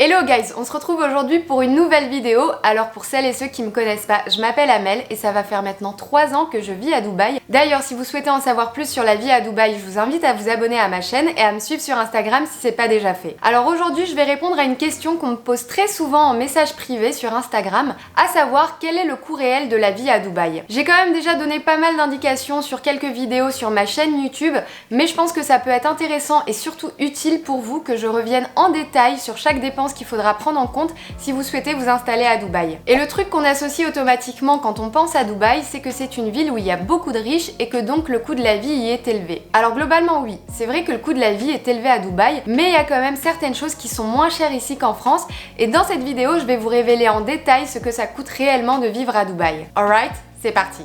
Hello guys, on se retrouve aujourd'hui pour une nouvelle vidéo. Alors pour celles et ceux qui me connaissent pas, je m'appelle Amel et ça va faire maintenant 3 ans que je vis à Dubaï. D'ailleurs, si vous souhaitez en savoir plus sur la vie à Dubaï, je vous invite à vous abonner à ma chaîne et à me suivre sur Instagram si c'est pas déjà fait. Alors aujourd'hui, je vais répondre à une question qu'on me pose très souvent en message privé sur Instagram, à savoir quel est le coût réel de la vie à Dubaï. J'ai quand même déjà donné pas mal d'indications sur quelques vidéos sur ma chaîne YouTube, mais je pense que ça peut être intéressant et surtout utile pour vous que je revienne en détail sur chaque dépense qu'il faudra prendre en compte si vous souhaitez vous installer à Dubaï. Et le truc qu'on associe automatiquement quand on pense à Dubaï, c'est que c'est une ville où il y a beaucoup de riches et que donc le coût de la vie y est élevé. Alors globalement oui, c'est vrai que le coût de la vie est élevé à Dubaï, mais il y a quand même certaines choses qui sont moins chères ici qu'en France, et dans cette vidéo je vais vous révéler en détail ce que ça coûte réellement de vivre à Dubaï. Alright, c'est parti.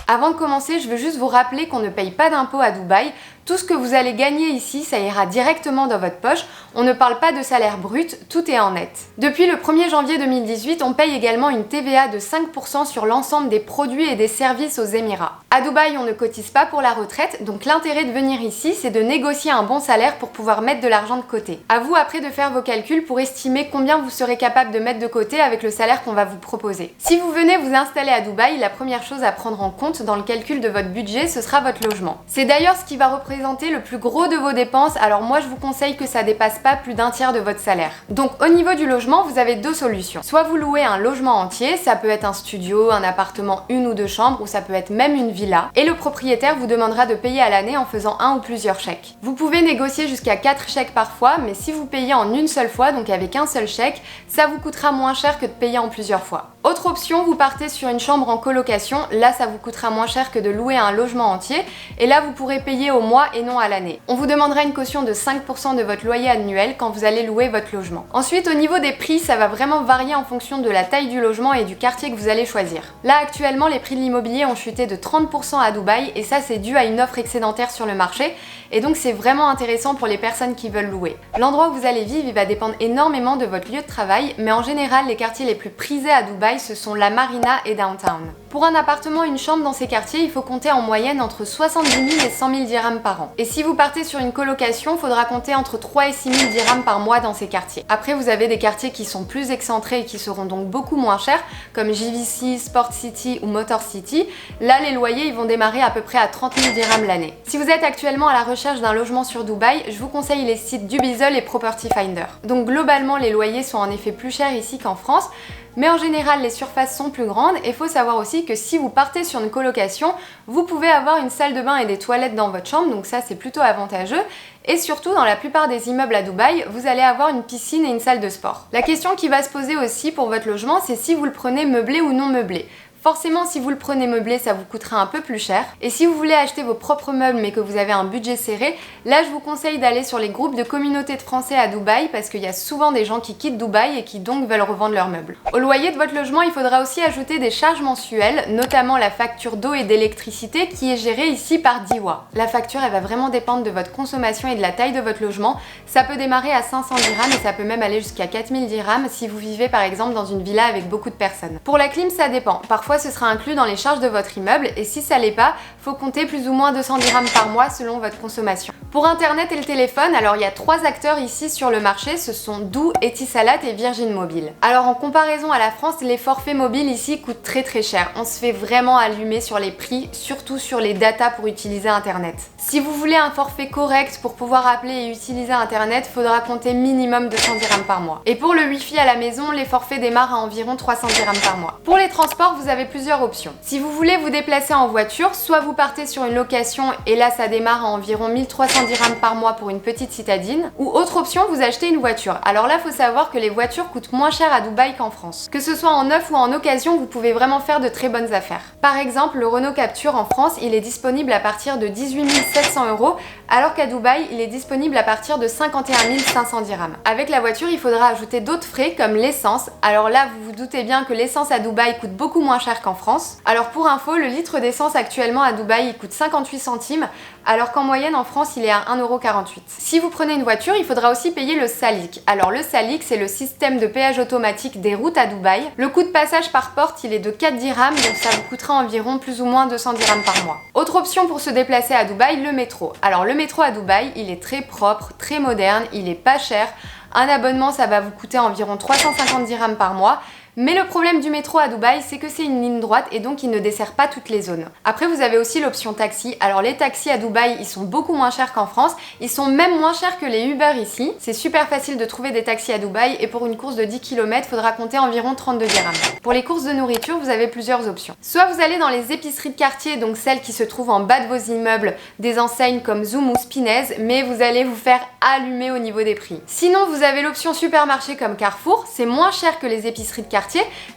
Avant de commencer, je veux juste vous rappeler qu'on ne paye pas d'impôts à Dubaï. Tout ce que vous allez gagner ici, ça ira directement dans votre poche. On ne parle pas de salaire brut, tout est en net. Depuis le 1er janvier 2018, on paye également une TVA de 5% sur l'ensemble des produits et des services aux Émirats. À Dubaï, on ne cotise pas pour la retraite, donc l'intérêt de venir ici, c'est de négocier un bon salaire pour pouvoir mettre de l'argent de côté. À vous après de faire vos calculs pour estimer combien vous serez capable de mettre de côté avec le salaire qu'on va vous proposer. Si vous venez vous installer à Dubaï, la première chose à prendre en compte dans le calcul de votre budget, ce sera votre logement. C'est d'ailleurs ce qui va représenter le plus gros de vos dépenses, alors moi je vous conseille que ça dépasse pas plus d'un tiers de votre salaire. Donc au niveau du logement, vous avez deux solutions. Soit vous louez un logement entier, ça peut être un studio, un appartement, 1 ou 2 chambres, ou ça peut être même une villa, et le propriétaire vous demandera de payer à l'année en faisant un ou plusieurs chèques. Vous pouvez négocier jusqu'à 4 chèques par fois, mais si vous payez en une seule fois, donc avec un seul chèque, ça vous coûtera moins cher que de payer en plusieurs fois. Autre option, vous partez sur une chambre en colocation, là ça vous coûtera moins cher que de louer un logement entier, et là vous pourrez payer au mois et non à l'année. On vous demandera une caution de 5% de votre loyer annuel quand vous allez louer votre logement. Ensuite, au niveau des prix, ça va vraiment varier en fonction de la taille du logement et du quartier que vous allez choisir. Là actuellement, les prix de l'immobilier ont chuté de 30% à Dubaï, et ça c'est dû à une offre excédentaire sur le marché, et donc c'est vraiment intéressant pour les personnes qui veulent louer. L'endroit où vous allez vivre, il va dépendre énormément de votre lieu de travail, mais en général, les quartiers les plus prisés à Dubaï, ce sont la Marina et Downtown. Pour un appartement, une chambre dans ces quartiers, il faut compter en moyenne entre 70 000 et 100 000 dirhams par an. Et si vous partez sur une colocation, il faudra compter entre 3 et 6 000 dirhams par mois dans ces quartiers. Après, vous avez des quartiers qui sont plus excentrés et qui seront donc beaucoup moins chers, comme JVC, Sport City ou Motor City. Là, les loyers ils vont démarrer à peu près à 30 000 dirhams l'année. Si vous êtes actuellement à la recherche d'un logement sur Dubaï, je vous conseille les sites Dubizzle et Property Finder. Donc globalement, les loyers sont en effet plus chers ici qu'en France, mais en général les surfaces sont plus grandes, et il faut savoir aussi que si vous partez sur une colocation, vous pouvez avoir une salle de bain et des toilettes dans votre chambre, donc ça c'est plutôt avantageux. Et surtout, dans la plupart des immeubles à Dubaï, vous allez avoir une piscine et une salle de sport. La question qui va se poser aussi pour votre logement, c'est si vous le prenez meublé ou non meublé. Forcément, si vous le prenez meublé, ça vous coûtera un peu plus cher. Et si vous voulez acheter vos propres meubles mais que vous avez un budget serré, là je vous conseille d'aller sur les groupes de communautés de Français à Dubaï, parce qu'il y a souvent des gens qui quittent Dubaï et qui donc veulent revendre leurs meubles. Au loyer de votre logement, il faudra aussi ajouter des charges mensuelles, notamment la facture d'eau et d'électricité qui est gérée ici par DIWA. La facture, elle va vraiment dépendre de votre consommation et de la taille de votre logement. Ça peut démarrer à 500 dirhams et ça peut même aller jusqu'à 4000 dirhams si vous vivez par exemple dans une villa avec beaucoup de personnes. Pour la clim, ça dépend. Parfois, ce sera inclus dans les charges de votre immeuble, et si ça l'est pas, faut compter plus ou moins 200 dirhams par mois selon votre consommation. Pour internet et le téléphone, alors il y a 3 acteurs ici sur le marché, ce sont Doo, Etisalat et Virgin Mobile. Alors en comparaison à la France, les forfaits mobiles ici coûtent très cher. On se fait vraiment allumer sur les prix, surtout sur les datas pour utiliser internet. Si vous voulez un forfait correct pour pouvoir appeler et utiliser internet, faudra compter minimum 200 dirhams par mois. Et pour le wifi à la maison, les forfaits démarrent à environ 300 dirhams par mois. Pour les transports, vous avez plusieurs options. Si vous voulez vous déplacer en voiture, soit vous partez sur une location et là ça démarre à environ 1300 dirhams par mois pour une petite citadine, ou autre option, vous achetez une voiture. Alors là, faut savoir que les voitures coûtent moins cher à Dubaï qu'en France. Que ce soit en neuf ou en occasion, vous pouvez vraiment faire de très bonnes affaires. Par exemple, le Renault Captur en France, il est disponible à partir de 18 700 €, alors qu'à Dubaï, il est disponible à partir de 51 500 dirhams. Avec la voiture, il faudra ajouter d'autres frais comme l'essence. Alors là, vous vous doutez bien que l'essence à Dubaï coûte beaucoup moins cher qu'en France. Alors pour info, le litre d'essence actuellement à Dubaï, il coûte 58 centimes, alors qu'en moyenne en France, il est à 1,48 €. Si vous prenez une voiture, il faudra aussi payer le salik. Alors le salik, c'est le système de péage automatique des routes à Dubaï. Le coût de passage par porte, il est de 4 dirhams, donc ça vous coûtera environ plus ou moins 200 dirhams par mois. Autre option pour se déplacer à Dubaï, le métro. Alors le métro à Dubaï, il est très propre, très moderne, il est pas cher. Un abonnement, ça va vous coûter environ 350 dirhams par mois. Mais le problème du métro à Dubaï, c'est que c'est une ligne droite et donc il ne dessert pas toutes les zones. Après, vous avez aussi l'option taxi. Alors les taxis à Dubaï, ils sont beaucoup moins chers qu'en France. Ils sont même moins chers que les Uber ici. C'est super facile de trouver des taxis à Dubaï et pour une course de 10 km, il faudra compter environ 32 dirhams. Pour les courses de nourriture, vous avez plusieurs options. Soit vous allez dans les épiceries de quartier, donc celles qui se trouvent en bas de vos immeubles, des enseignes comme Zoom ou Spinez, mais vous allez vous faire allumer au niveau des prix. Sinon, vous avez l'option supermarché comme Carrefour. C'est moins cher que les épiceries de quartier.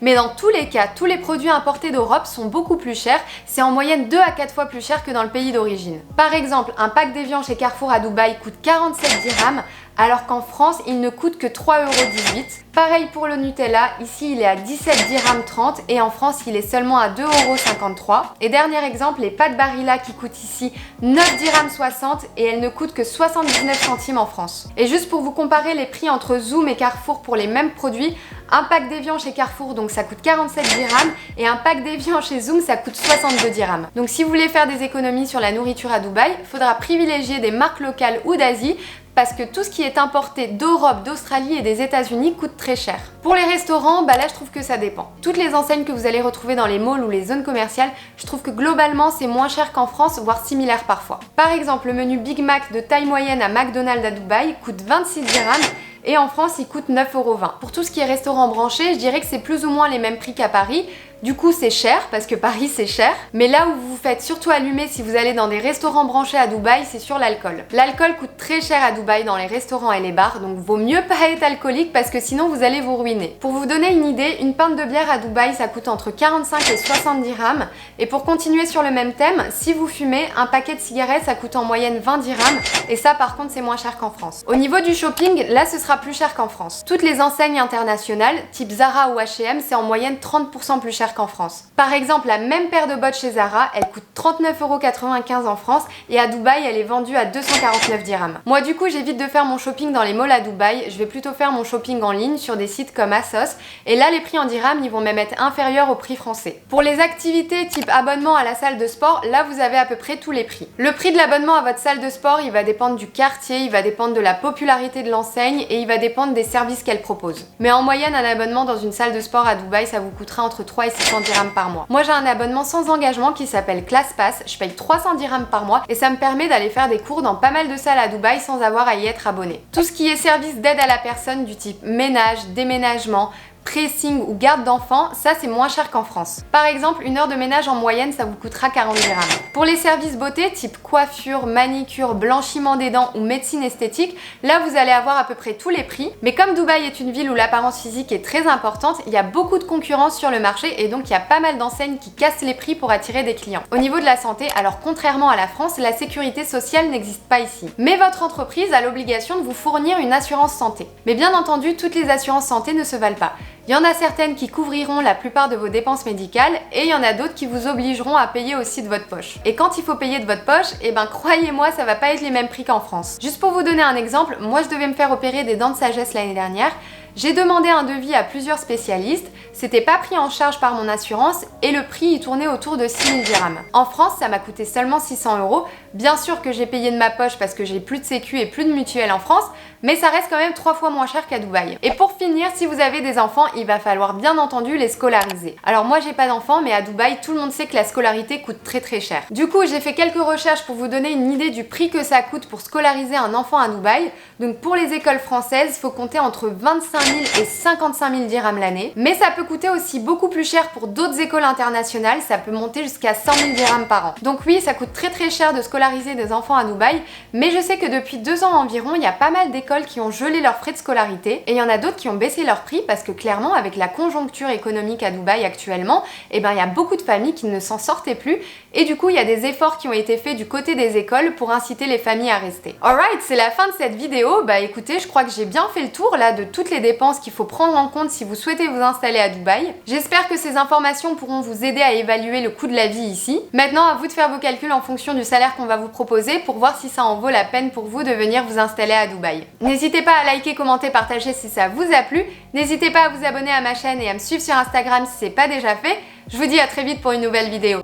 Mais dans tous les cas, tous les produits importés d'Europe sont beaucoup plus chers, c'est en moyenne 2 à 4 fois plus cher que dans le pays d'origine. Par exemple, un pack d'évian chez Carrefour à Dubaï coûte 47 dirhams, alors qu'en France, il ne coûte que 3,18 €. Pareil pour le Nutella, ici il est à 17 dirhams 30 et en France il est seulement à 2,53 €. Et dernier exemple, les pâtes Barilla qui coûtent ici 9 dirhams 60 et elles ne coûtent que 79 centimes en France. Et juste pour vous comparer les prix entre Zoom et Carrefour pour les mêmes produits, un pack d'évian chez Carrefour donc ça coûte 47 dirhams et un pack d'évian chez Zoom ça coûte 62 dirhams. Donc si vous voulez faire des économies sur la nourriture à Dubaï, il faudra privilégier des marques locales ou d'Asie parce que tout ce qui est importé d'Europe, d'Australie et des États-Unis coûte très cher. Pour les restaurants, là je trouve que ça dépend. Toutes les enseignes que vous allez retrouver dans les malls ou les zones commerciales, je trouve que globalement c'est moins cher qu'en France, voire similaire parfois. Par exemple, le menu Big Mac de taille moyenne à McDonald's à Dubaï coûte 26 dirhams et en France il coûte 9,20 €. Pour tout ce qui est restaurant branché, je dirais que c'est plus ou moins les mêmes prix qu'à Paris. Du coup c'est cher parce que Paris c'est cher, mais là où vous vous faites surtout allumer si vous allez dans des restaurants branchés à Dubaï, c'est sur l'alcool. L'alcool coûte très cher à Dubaï dans les restaurants et les bars, donc vaut mieux pas être alcoolique parce que sinon vous allez vous ruiner. Pour vous donner une idée, une pinte de bière à Dubaï ça coûte entre 45 et 60 dirhams, et pour continuer sur le même thème, si vous fumez, un paquet de cigarettes ça coûte en moyenne 20 dirhams, et ça par contre c'est moins cher qu'en France. Au niveau du shopping, là ce sera plus cher qu'en France. Toutes les enseignes internationales, type Zara ou H&M, c'est en moyenne 30% plus cher qu'en France. Par exemple, la même paire de bottes chez Zara, elle coûte 39,95 € en France et à Dubaï, elle est vendue à 249 dirhams. Moi du coup, j'évite de faire mon shopping dans les malls à Dubaï, je vais plutôt faire mon shopping en ligne sur des sites comme ASOS et là, les prix en dirhams, ils vont même être inférieurs au prix français. Pour les activités type abonnement à la salle de sport, là, vous avez à peu près tous les prix. Le prix de l'abonnement à votre salle de sport, il va dépendre du quartier, il va dépendre de la popularité de l'enseigne et il va dépendre des services qu'elle propose. Mais en moyenne, un abonnement dans une salle de sport à Dubaï, ça vous coûtera entre 3 et 600 dirhams par mois. Moi j'ai un abonnement sans engagement qui s'appelle ClassPass, je paye 300 dirhams par mois et ça me permet d'aller faire des cours dans pas mal de salles à Dubaï sans avoir à y être abonné. Tout ce qui est service d'aide à la personne du type ménage, déménagement, pressing ou garde d'enfants, ça c'est moins cher qu'en France. Par exemple, une heure de ménage en moyenne, ça vous coûtera 40 dirhams. Pour les services beauté, type coiffure, manicure, blanchiment des dents ou médecine esthétique, là vous allez avoir à peu près tous les prix. Mais comme Dubaï est une ville où l'apparence physique est très importante, il y a beaucoup de concurrence sur le marché et donc il y a pas mal d'enseignes qui cassent les prix pour attirer des clients. Au niveau de la santé, alors contrairement à la France, la sécurité sociale n'existe pas ici. Mais votre entreprise a l'obligation de vous fournir une assurance santé. Mais bien entendu, toutes les assurances santé ne se valent pas. Il y en a certaines qui couvriront la plupart de vos dépenses médicales et il y en a d'autres qui vous obligeront à payer aussi de votre poche. Et quand il faut payer de votre poche, croyez-moi, ça va pas être les mêmes prix qu'en France. Juste pour vous donner un exemple, moi je devais me faire opérer des dents de sagesse l'année dernière. J'ai demandé un devis à plusieurs spécialistes, c'était pas pris en charge par mon assurance et le prix y tournait autour de 6 000 dirhams. En France, ça m'a coûté seulement 600 €. Bien sûr que j'ai payé de ma poche parce que j'ai plus de sécu et plus de mutuelle en France, mais ça reste quand même 3 fois moins cher qu'à Dubaï. Et pour finir, si vous avez des enfants, il va falloir bien entendu les scolariser. Alors moi j'ai pas d'enfants, mais à Dubaï, tout le monde sait que la scolarité coûte très cher. Du coup, j'ai fait quelques recherches pour vous donner une idée du prix que ça coûte pour scolariser un enfant à Dubaï. Donc pour les écoles françaises, il faut compter entre 25 000 et 55 000 dirhams l'année. Mais ça peut coûter aussi beaucoup plus cher pour d'autres écoles internationales, ça peut monter jusqu'à 100 000 dirhams par an. Donc oui, ça coûte très cher de scolariser scolariser des enfants à Dubaï, mais je sais que depuis 2 ans environ, il y a pas mal d'écoles qui ont gelé leurs frais de scolarité et il y en a d'autres qui ont baissé leur prix parce que clairement, avec la conjoncture économique à Dubaï actuellement, il y a beaucoup de familles qui ne s'en sortaient plus et du coup, il y a des efforts qui ont été faits du côté des écoles pour inciter les familles à rester. Alright, c'est la fin de cette vidéo. Écoutez, je crois que j'ai bien fait le tour là de toutes les dépenses qu'il faut prendre en compte si vous souhaitez vous installer à Dubaï. J'espère que ces informations pourront vous aider à évaluer le coût de la vie ici. Maintenant, à vous de faire vos calculs en fonction du salaire qu'on va vous proposer pour voir si ça en vaut la peine pour vous de venir vous installer à Dubaï. N'hésitez pas à liker, commenter, partager si ça vous a plu. N'hésitez pas à vous abonner à ma chaîne et à me suivre sur Instagram si c'est pas déjà fait. Je vous dis à très vite pour une nouvelle vidéo.